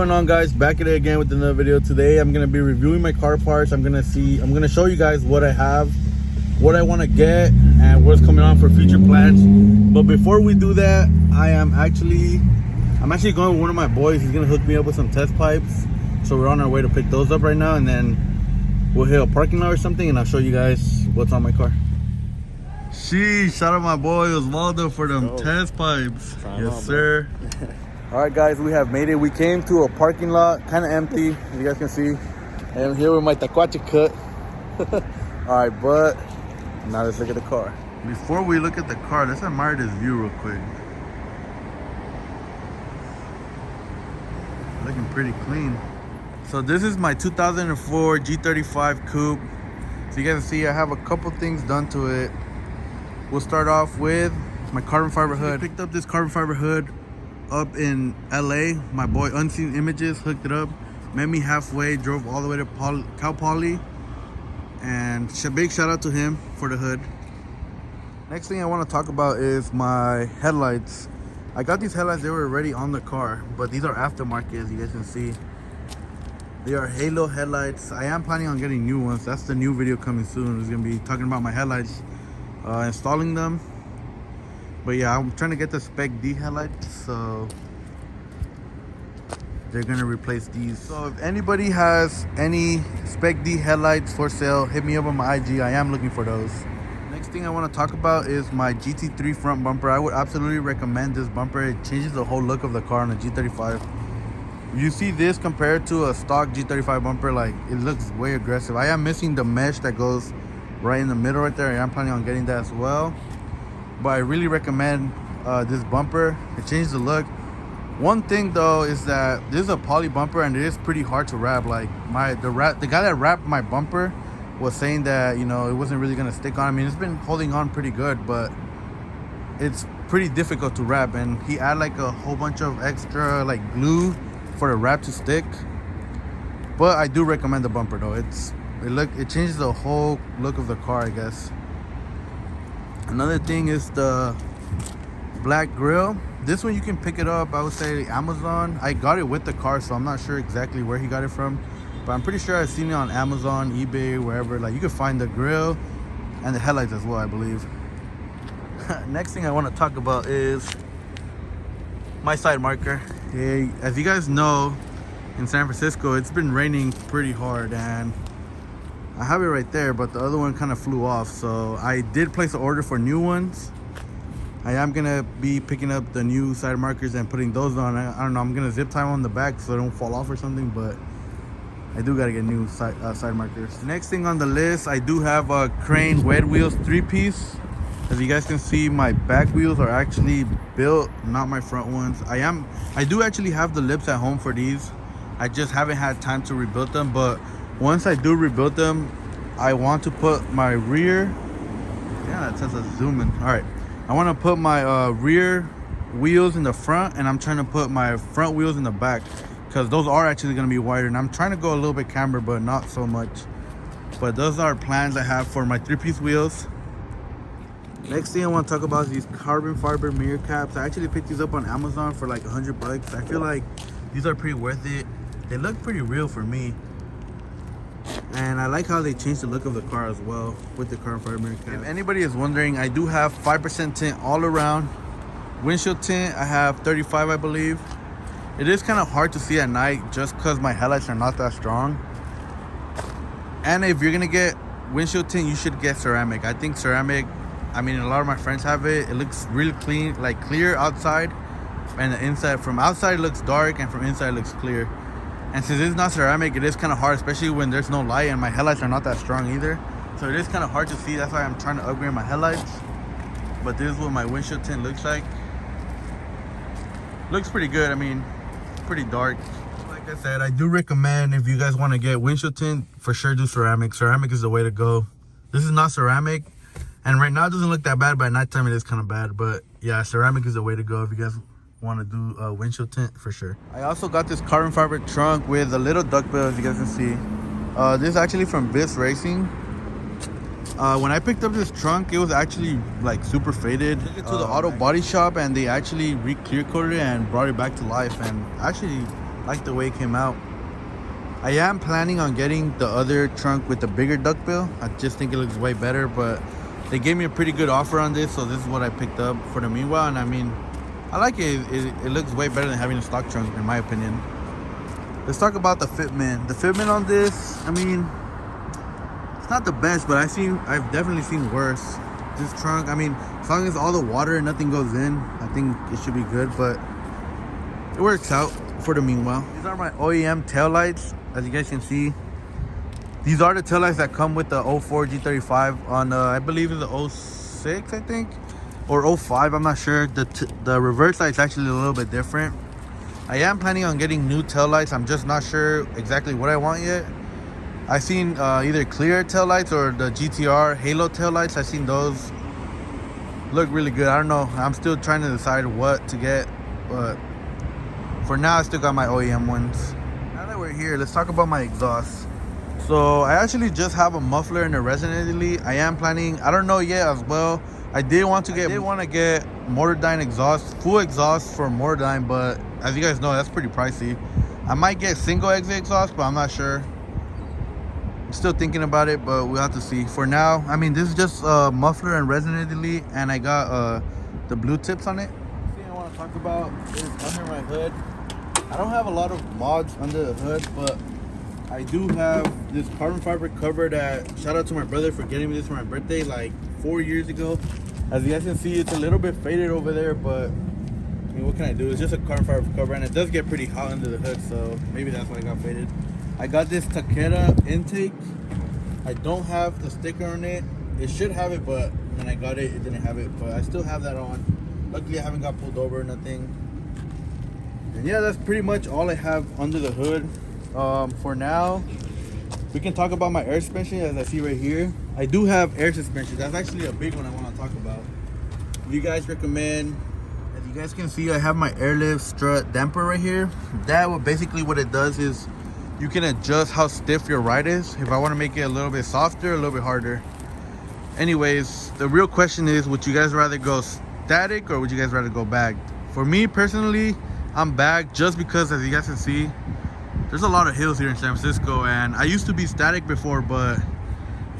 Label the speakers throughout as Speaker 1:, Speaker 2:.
Speaker 1: going on, guys? Back at it again with another video. Today I'm gonna be reviewing my car parts. I'm gonna show you guys what I have, what I want to get, and what's coming on for future plans. But before we do that, I'm actually going with one of my boys. He's gonna hook me up with some test pipes, so we're on our way to pick those up right now, and then we'll hit a parking lot or something, and I'll show you guys what's on my car. Sheesh, shout out my boy Osvaldo for them test pipes. Yes, sir. All right, guys, we have made it. We came to a parking lot, kind of empty, as you guys can see. And I'm here with my tacuache cut. All right, but now let's look at the car. Before we look at the car, let's admire this view real quick. Looking pretty clean. So this is my 2004 G35 coupe. So you guys see I have a couple things done to it. We'll start off with my carbon fiber hood. I picked up this carbon fiber hood up in LA. My boy Unseen Images hooked it up, met me halfway, drove all the way to Cal Poly, and big shout out to him for the hood. Next thing I want to talk about is my headlights. I got these headlights, they were already on the car, but these are aftermarket, as you guys can see. They are Halo headlights. I am planning on getting new ones. That's the new video coming soon. It's gonna be talking about my headlights, installing them. But yeah, I'm trying to get the Spec D headlights, so they're gonna replace these. So if anybody has any Spec D headlights for sale, hit me up on my IG. I am looking for those. Next thing I want to talk about is my GT3 front bumper. I would absolutely recommend this bumper. It changes the whole look of the car on the G35. You see this compared to a stock G35 bumper, like, it looks way aggressive. I am missing the mesh that goes right in the middle right there. I am planning on getting that as well. But I really recommend this bumper. It changes the look. One thing though is that this is a poly bumper and it is pretty hard to wrap. Like the guy that wrapped my bumper was saying that, you know, it wasn't really gonna stick on. I mean, it's been holding on pretty good, but it's pretty difficult to wrap. And he added like a whole bunch of extra like glue for the wrap to stick. But I do recommend the bumper though. It changes the whole look of the car, I guess. Another thing is the black grill. This one you can pick it up, I would say Amazon. I got it with the car, so I'm not sure exactly where he got it from, but I'm pretty sure I've seen it on Amazon, eBay, wherever. Like, you can find the grill and the headlights as well, I believe. Next thing I want to talk about is my side marker. Hey, as you guys know, in San Francisco it's been raining pretty hard, and I have it right there, but the other one kind of flew off. So I did place an order for new ones. I am gonna be picking up the new side markers and putting those on. I don't know, I'm gonna zip tie on the back so they don't fall off or something, but I do gotta get new side markers. Next thing on the list, I do have a Crane wet wheels 3-piece. As you guys can see, my back wheels are actually built, not my front ones. I do actually have the lips at home for these. I just haven't had time to rebuild them, but once I do rebuild them, I want to put my rear, yeah, that says a zoom in. All right, I want to put my rear wheels in the front, and I'm trying to put my front wheels in the back, because those are actually going to be wider. And I'm trying to go a little bit camber, but not so much. But those are plans I have for my 3-piece wheels. Next thing I want to talk about is these carbon fiber mirror caps. I actually picked these up on Amazon for like $100. I feel like these are pretty worth it. They look pretty real for me. And I like how they changed the look of the car as well with the carbon fiber mirror cap. If anybody is wondering, I do have 5% tint all around. Windshield tint, I have 35, I believe. It is kind of hard to see at night just because my headlights are not that strong. And if you're gonna get windshield tint, you should get ceramic. I think ceramic, I mean, a lot of my friends have it. It looks really clean, like clear outside, and the inside, from outside it looks dark, and from inside it looks clear. And since it's not ceramic, it is kind of hard, especially when there's no light, and my headlights are not that strong either. So it is kind of hard to see. That's why I'm trying to upgrade my headlights. But this is what my windshield tint looks like. Looks pretty good. I mean, it's pretty dark. Like I said, I do recommend, if you guys want to get windshield tint, for sure do ceramic. Ceramic is the way to go. This is not ceramic, and right now it doesn't look that bad, but at nighttime it is kind of bad. But yeah, ceramic is the way to go if you guys want to do windshield tint, for sure. I also got this carbon fiber trunk with a little duckbill, as you guys can see. This is actually from Biss Racing. When I picked up this trunk, it was actually like super faded. I took it to the auto body shop, and they actually re-clear coated it and brought it back to life, and actually Like the way it came out. I am planning on getting the other trunk with the bigger duckbill. I just think it looks way better, but they gave me a pretty good offer on this, so this is what I picked up for the meanwhile. And I mean, I like it. It looks way better than having a stock trunk, in my opinion. Let's talk about the fitment. The fitment on this, I mean, it's not the best, but I've definitely seen worse. This trunk, I mean, as long as all the water and nothing goes in, I think it should be good, but it works out for the meanwhile. These are my OEM taillights. As you guys can see, these are the taillights that come with the 04 G35 on I believe it's the 06, I think, or 05, I'm not sure. The reverse light's actually a little bit different. I am planning on getting new taillights. I'm just not sure exactly what I want yet. I've seen either clear taillights or the GTR Halo taillights. I've seen those look really good. I don't know, I'm still trying to decide what to get, but for now I still got my OEM ones. Now that we're here, let's talk about my exhaust. So I actually just have a muffler and a resonant delete. I am planning, I don't know yet as well. I did want to get Mortardyne exhaust, full exhaust for Mortardyne, but as you guys know, that's pretty pricey. I might get single exit exhaust, but I'm not sure. I'm still thinking about it, but we'll have to see. For now, I mean, this is just muffler and resonant delete, and I got the blue tips on it. The thing I want to talk about is under my hood. I don't have a lot of mods under the hood, but I do have this carbon fiber cover that, shout out to my brother for getting me this for my birthday like 4 years ago. As you guys can see, it's a little bit faded over there, but I mean, what can I do? It's just a carbon fiber cover, and it does get pretty hot under the hood, so maybe that's why it got faded. I got this Takeda intake. I don't have the sticker on it. It should have it, but when I got it, it didn't have it, but I still have that on. Luckily, I haven't got pulled over or nothing. And yeah, that's pretty much all I have under the hood. For now, we can talk about my air suspension. As I see right here, I do have air suspension. That's actually a big one I want to talk about. If you guys recommend, as you guys can see, I have my airlift strut damper right here. Basically what it does is you can adjust how stiff your ride is. If I want to make it a little bit softer, a little bit harder. Anyways, the real question is, would you guys rather go static or would you guys rather go bagged? For me personally, I'm bagged just because, as you guys can see, there's a lot of hills here in San Francisco, and I used to be static before, but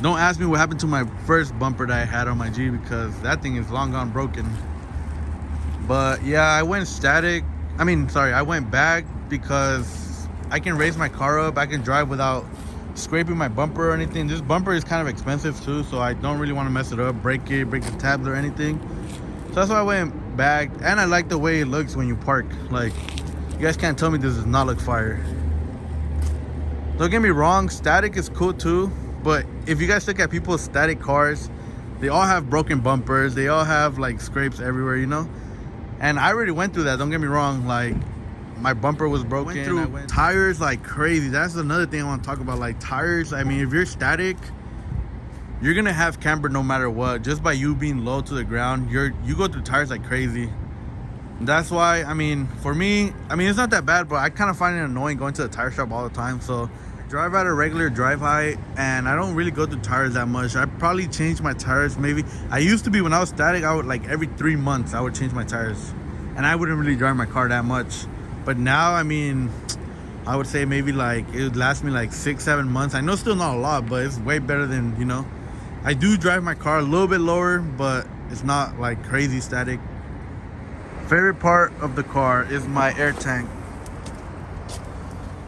Speaker 1: don't ask me what happened to my first bumper that I had on my G, because that thing is long gone broken. But yeah, I went static. I went back because I can raise my car up. I can drive without scraping my bumper or anything. This bumper is kind of expensive too, so I don't really want to mess it up, break the tabs or anything. So that's why I went back, and I like the way it looks when you park. Like, you guys can't tell me this does not look fire. Don't get me wrong, static is cool too, but if you guys look at people's static cars, they all have broken bumpers, they all have like scrapes everywhere, you know. And I already went through that, don't get me wrong. Like, my bumper was broken. I went through tires like crazy. That's another thing I want to talk about. Like, tires, I mean, if you're static, you're gonna have camber no matter what. Just by you being low to the ground, you go through tires like crazy. That's why, I mean, for me, it's not that bad, but I kind of find it annoying going to the tire shop all the time. So I drive at a regular drive height, and I don't really go through tires that much. I probably change my tires maybe. I used to be, when I was static, I would, like, every 3 months I would change my tires, and I wouldn't really drive my car that much. But now, I mean, I would say maybe like it would last me like 6-7 months. I know still not a lot, but it's way better than, you know. I do drive my car a little bit lower, but it's not like crazy static. Favorite part of the car is my air tank.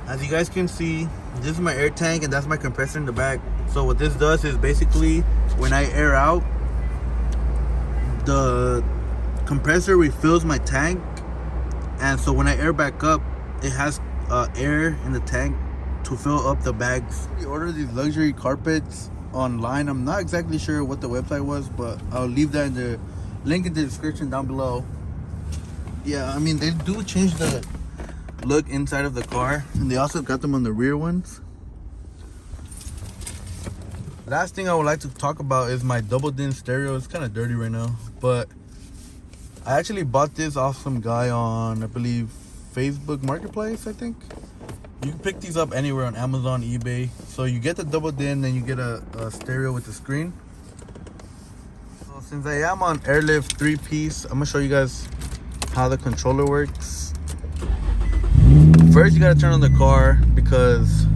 Speaker 1: As you guys can see, this is my air tank, and that's my compressor in the back. So what this does is basically, when I air out, the compressor refills my tank, and so when I air back up, it has air in the tank to fill up the bags. We ordered these luxury carpets online. I'm not exactly sure what the website was, but I'll leave that in the link in the description down below. Yeah, I mean, they do change the look inside of the car, and they also got them on the rear ones. Last thing I would like to talk about is my double din stereo. It's kind of dirty right now, but I actually bought this off some guy on, I believe, Facebook Marketplace, I think. You can pick these up anywhere on Amazon, eBay. So you get the double din, then you get a stereo with the screen. So since I am on Airlift 3-piece, I'm gonna show you guys how the controller works. First, you gotta turn on the car because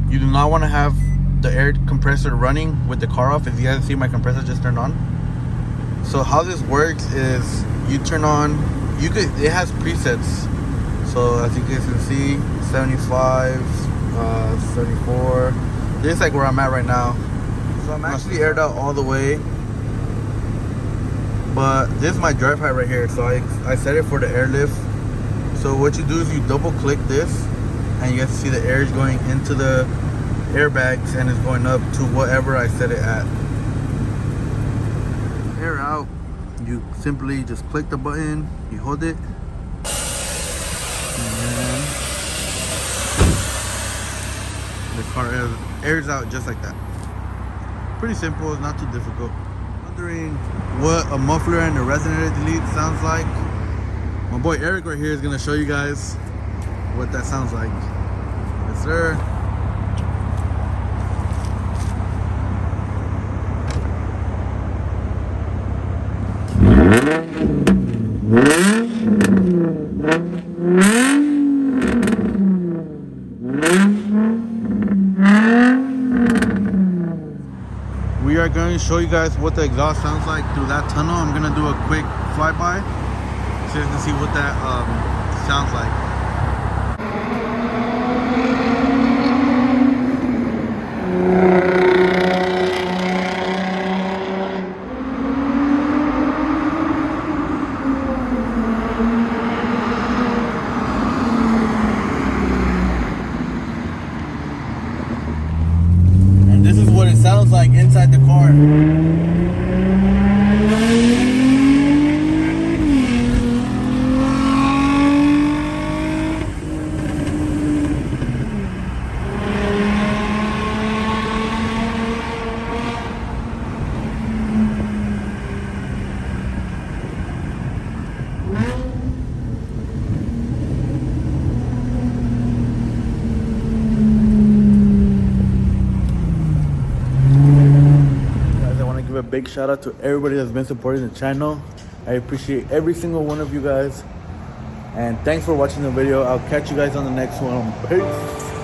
Speaker 1: you do not want to have the air compressor running with the car off. As you guys see, my compressor just turned on. So how this works is you turn on, it has presets. So as you guys can see, 75, 74. This is like where I'm at right now. So I'm actually aired out all the way. But this is my drive height right here. So I set it for the airlift. So what you do is you double click this and you guys see the air is going into the airbags and it's going up to whatever I set it at. Air out, you simply just click the button, you hold it, and then the car airs out just like that. Pretty simple, it's not too difficult. Wondering what a muffler and a resonator delete sounds like? My boy Eric right here is gonna show you guys what that sounds like. Yes, sir. We are going to show you guys what the exhaust sounds like through that tunnel. I'm gonna do a quick flyby so you can see what that sounds like. This is what it sounds like inside the car. A big shout out to everybody that's been supporting the channel. I appreciate every single one of you guys, and thanks for watching the video. I'll catch you guys on the next one. Peace.